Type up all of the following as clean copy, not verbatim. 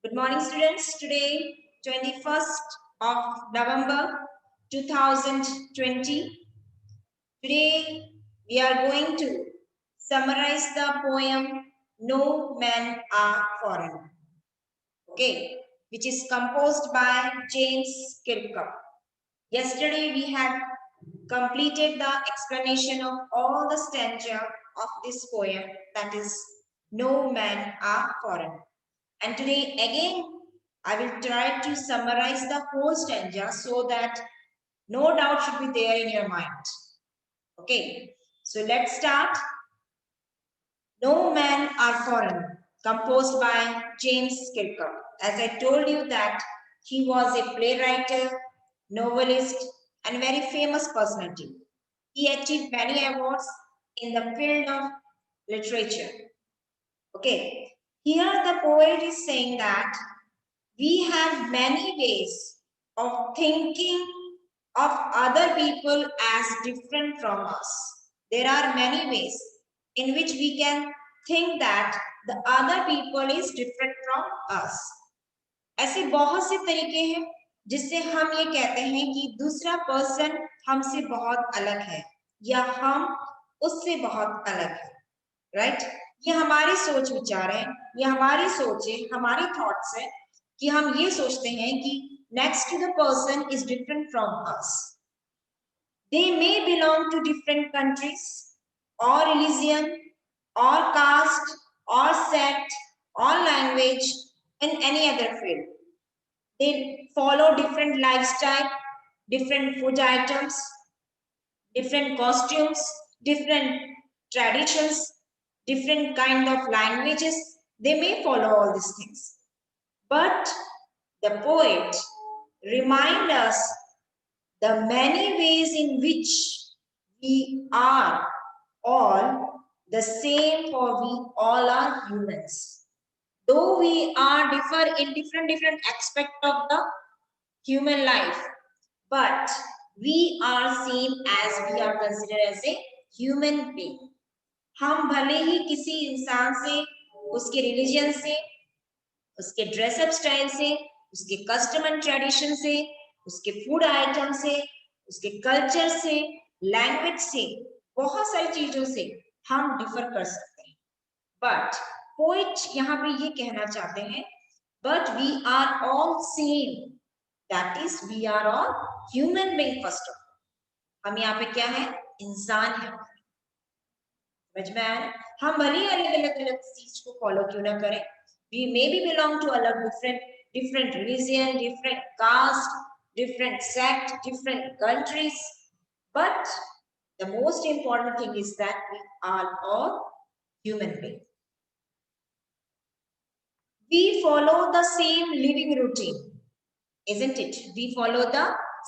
Good morning, students. Today, 21st of November 2020. Today, we are going to summarize the poem No Men Are Foreign. Okay, which is composed by James Kirkup. Yesterday, we had completed the explanation of all the stanza of this poem, that is, No Men Are Foreign. And today again, I will try to summarize the whole stanza so that no doubt should be there in your mind. Okay, so let's start. No Men Are Foreign, composed by James Kirkup. As I told you that he was a playwright, novelist, and very famous personality. He achieved many awards in the field of literature. Okay, here the poet is saying that we have many ways of thinking of other people as different from us. There are many ways in which we can think that the other people is different from us. ऐसे बहुत से तरीके हैं जिससे हम ये कहते हैं कि दूसरा पर्सन हमसे बहुत अलग है या हम उससे बहुत अलग है, राइट? ये हमारी सोच विचार है, ये हमारी सोच है, हमारी थॉट्स है कि हम ये सोचते हैं कि next to the person is different from us. They may belong to different countries or religion or caste or sect or language in any other field. They follow different lifestyle, different food items, different costumes, different traditions, different kind of languages. They may follow all these things. But the poet reminds us the many ways in which we are all the same, for we all are humans. Though we are differ in different aspect of the human life, but we are seen as we are considered as a human being. हम भले ही किसी इंसान से, उसके religion से, उसके dress up style से, उसके कस्टम एंड ट्रेडिशन से, उसके फूड आइटम से, उसके कल्चर से, लैंग्वेज से, बहुत सारी चीजों से हम डिफर कर सकते हैं. बट पोइट यहाँ पे ये कहना चाहते हैं, but we are all same, that is we are all human being. First of all हम यहाँ पे क्या है, इंसान है. समझ में आया? हम भले अलग अलग चीज को फॉलो क्यों ना करें, we maybe belong to a different religion, different caste, different sect, different countries, but the most important thing is that we are all human beings. We follow the same living routine, isn't it? We follow the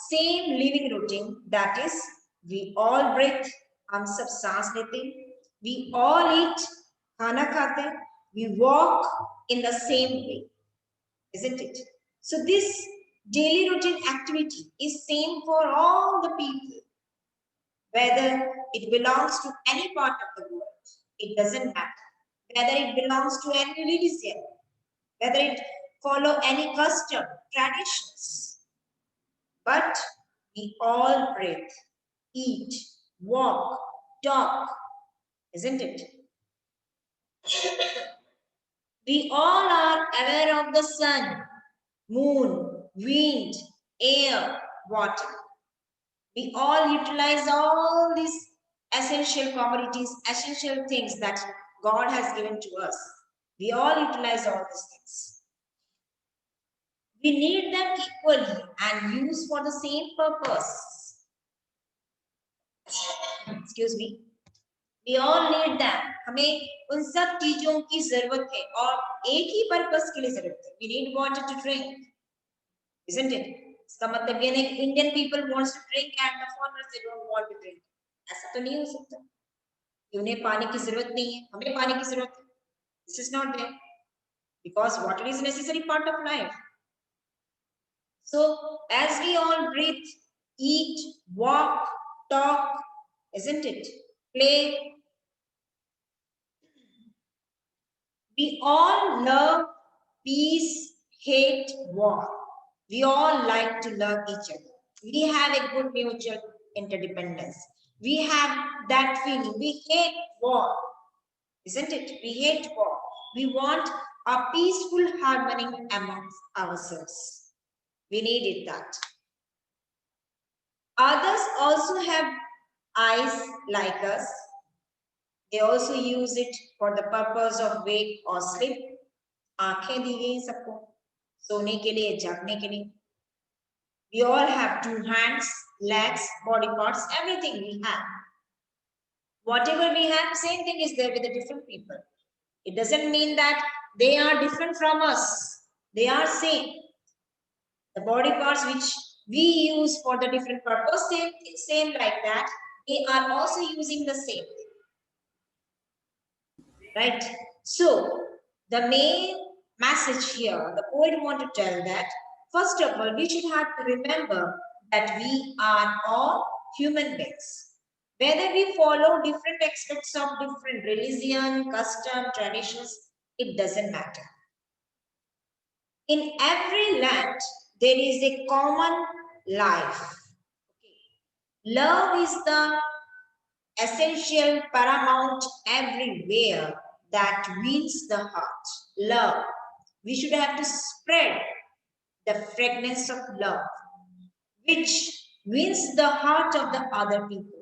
same living routine, that is, we all breathe, हम सब सांस लेते हैं, we all eat, खाना खाते हैं, we walk in the same way, isn't it? So this daily routine activity is same for all the people, whether it belongs to any part of the world. It doesn't matter whether it belongs to any religion, whether it follow any custom, traditions, but we all breathe, eat, walk, talk, isn't it? We all are aware of the sun, moon, wind, air, water. We all utilize all these essential commodities, essential things that God has given to us. We all utilize all these things. We need them equally and use for the same purpose. Excuse me. We all need them. हमें उन सब चीजों की जरूरत है और एक ही purpose के लिए जरूरत है. We need water to drink, isn't it? इसका मतलब ये नहीं कि Indian people wants to drink and the foreigners they don't want to drink. ऐसा तो नहीं हो सकता. उन्हें पानी की जरूरत नहीं है, हमें पानी की जरूरत है. This is not there because water is a necessary part of life. So as we all breathe, eat, walk, talk, isn't it? Play. We all love peace, hate war. We all like to love each other. We have a good mutual interdependence. We have that feeling. We hate war, isn't it? We hate war. We want a peaceful harmony amongst ourselves. We needed that. Others also have eyes like us. They also use it for the purpose of wake or sleep. आंखें दी गई सबको सोने के लिए, जागने के लिए. We all have 2 hands, legs, body parts, everything we have. Whatever we have, same thing is there with the different people. It doesn't mean that they are different from us. They are same. The body parts which we use for the different purpose, same like that. They are also using the same. Right? So, the main message here, the poet want to tell that, first of all, we should have to remember that we are all human beings. Whether we follow different aspects of different religion, custom, traditions, it doesn't matter. In every land, there is a common life. Love is the essential, paramount everywhere that wins the heart. Love. We should have to spread the fragrance of love, which wins the heart of the other people.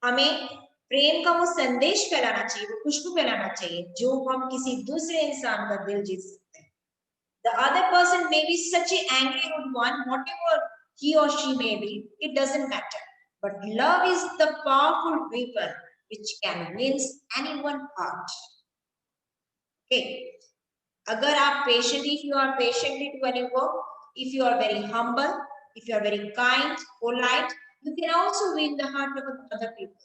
हमें प्रेम का वो संदेश फैलाना चाहिए, वो खुशबू फैलाना चाहिए, जो हम किसी दूसरे इंसान का दिल जीत सकते हैं. The other person may be such an angry rude one, whatever he or she may be, it doesn't matter. But love is the powerful weapon which can win anyone's heart. Okay. Agar aap patiently, if you are patiently to any work, if you are very humble, if you are very kind, polite, you can also win the heart of other people.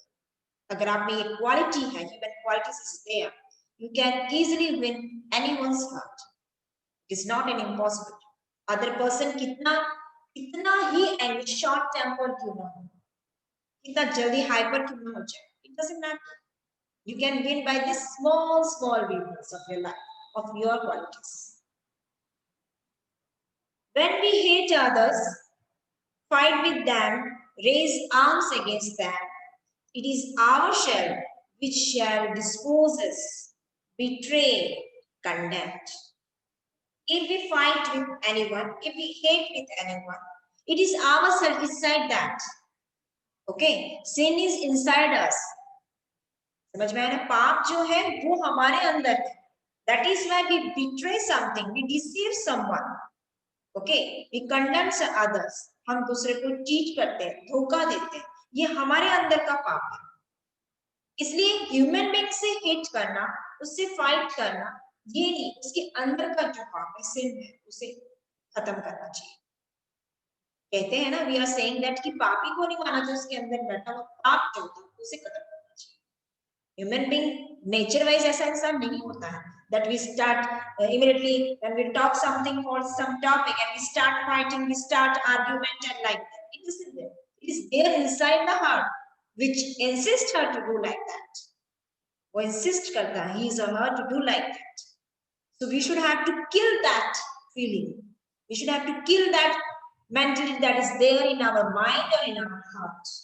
Agar aap mein ye quality hai, human qualities is there, you can easily win anyone's heart. It is not an impossible. Other person kitna hi short tempered kyun na ho, kitna jaldi hyper kyun na ho jaye, it doesn't matter. You can win by this small weakness of your life, of your qualities. When we hate others, fight with them, raise arms against them, it is our shell which shall dispose us, betray, condemn. If we fight with anyone, if we hate with anyone, it is ourselves inside that. Okay, sin is inside us. समझ में आया ना? पाप जो है वो हमारे अंदर है. That is why we betray something, we deceive someone. Okay, we condemn others. हम दूसरे को चीट करते हैं, धोखा देते हैं. ये हमारे अंदर का पाप है. इसलिए ह्यूमन बीइंग से हेट करना, उससे फाइट करना, ये नहीं, उसके अंदर का जो पाप है, सिन है, उसे खत्म करना चाहिए. कहते हैं ना, वी आर सेइंग दैट कि पापी को नहीं माना जो उसके अंदर बैठा हुआ पाप जो होता है उसे खत्म करना चाहिए. ह्यूमन बीइंग नेचर वाइज ऐसा इंसान नहीं होता है that we start immediately when we talk something for some topic and we start fighting, we start argument and like that. It isn't there. It is there inside the heart which insists her to do like that. वो insist करता है, he is or her to do like that. So we should have to kill that feeling. We should have to kill that mentality that is there in our mind or in our heart.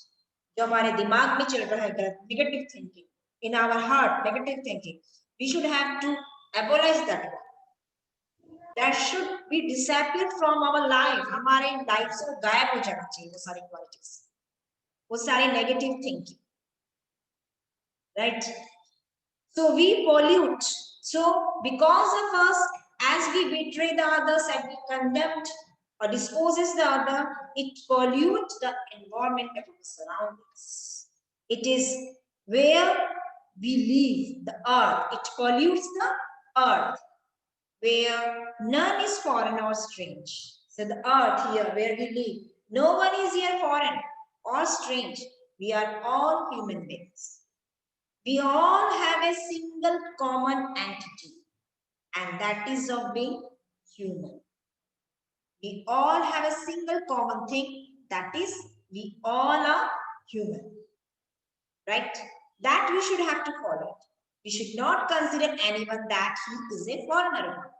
जो हमारे दिमाग में चल रहा है गलत, negative thinking, in our heart, negative thinking. We should have to abolish that one. That should be disappear from our life. हमारे life से गायब हो जाना चाहिए वो सारी qualities, वो सारी negative thinking, right? So we pollute. So because of us, as we betray the others and we condemn or disposes the other, it pollutes the environment of our surroundings. It is where we live, the earth. It pollutes the earth, where none is foreign or strange. So the earth here where we live, no one is here foreign or strange. We are all human beings. We all have a single common entity, and that is of being human. We all have a single common thing, that is we all are human, right? That we should have to follow. We should not consider anyone that he is a foreigner.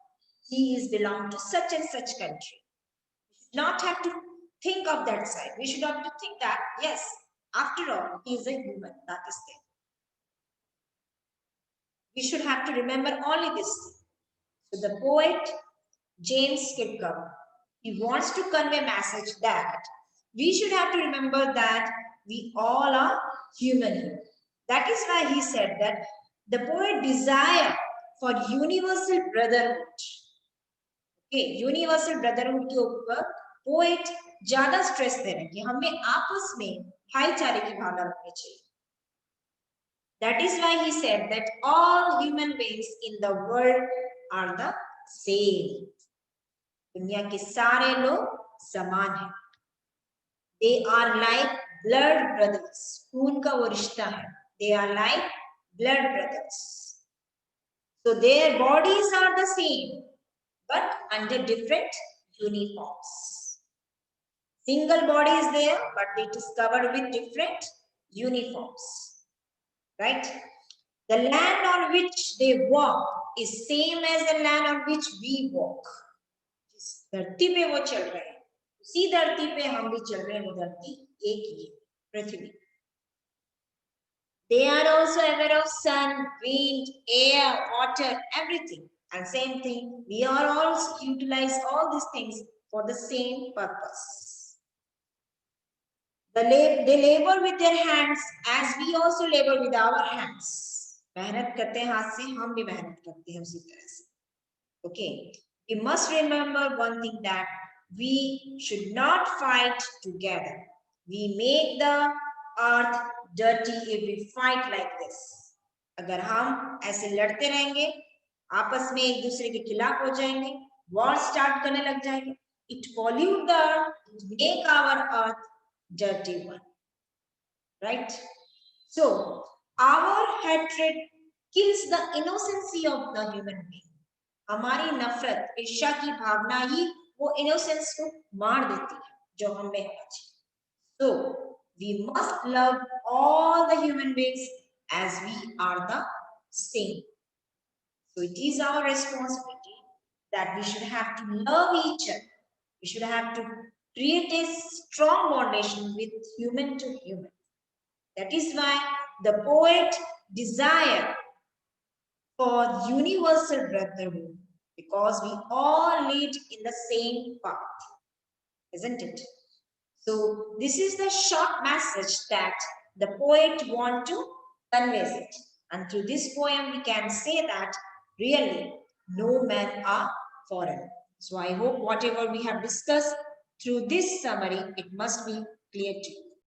he is belong to such and such country. Not have to think of that side. We should have to think that, yes, after all, he is a human, that is there. We should have to remember only this thing. So the poet James Kipker, he wants to convey a message that we should have to remember that we all are human here. That is why he said that the poet desire for universal brotherhood. Okay, universal brotherhood के ऊपर poet ज्यादा stress दे रहे हैं कि हमें आपस में भाईचारे की भावना रखनी चाहिए. That is why he said that all human beings in the world are the same. दुनिया के सारे लोग समान हैं. They are like blood brothers. खून का वो रिश्ता है. They are like blood brothers. So their bodies are the same, but under different uniforms. Single body is there, but it is covered with different uniforms. Right? The land on which they walk is same as the land on which we walk. धरती पे वो चल रहे हैं, उसी धरती पे हम भी चल रहे हैं. वो धरती एक ही है, पृथ्वी. They are also aware of sun, wind, air, water, everything. And same thing, we are also utilize all these things for the same purpose. They labor with their hands as we also labor with our hands. मेहनत करते हैं हाथ से, हम भी मेहनत करते हैं उसी तरह से. Okay, we must remember one thing, that we should not fight together. We make the earth dirty if we fight like this. अगर हम ऐसे लड़ते रहेंगे, आपस में एक दूसरे के खिलाफ हो जाएंगे, वॉर स्टार्ट करने लग जाएंगे, it pollute the earth, it make our earth dirty one. Right? So our hatred kills the innocency of the human being. हमारी नफरत, ईर्ष्या की भावना ही वो इनोसेंस को मार देती है जो हम में होना चाहिए. So we must love all the human beings as we are the same. So it is our responsibility that we should have to love each other. We should have to create a strong foundation with human to human. That is why the poet desire for universal brotherhood, because we all lead in the same path, isn't it? So this is the short message that the poet want to convey it. And through this poem, we can say that really no men are foreign. So I hope whatever we have discussed through this summary, it must be clear to you.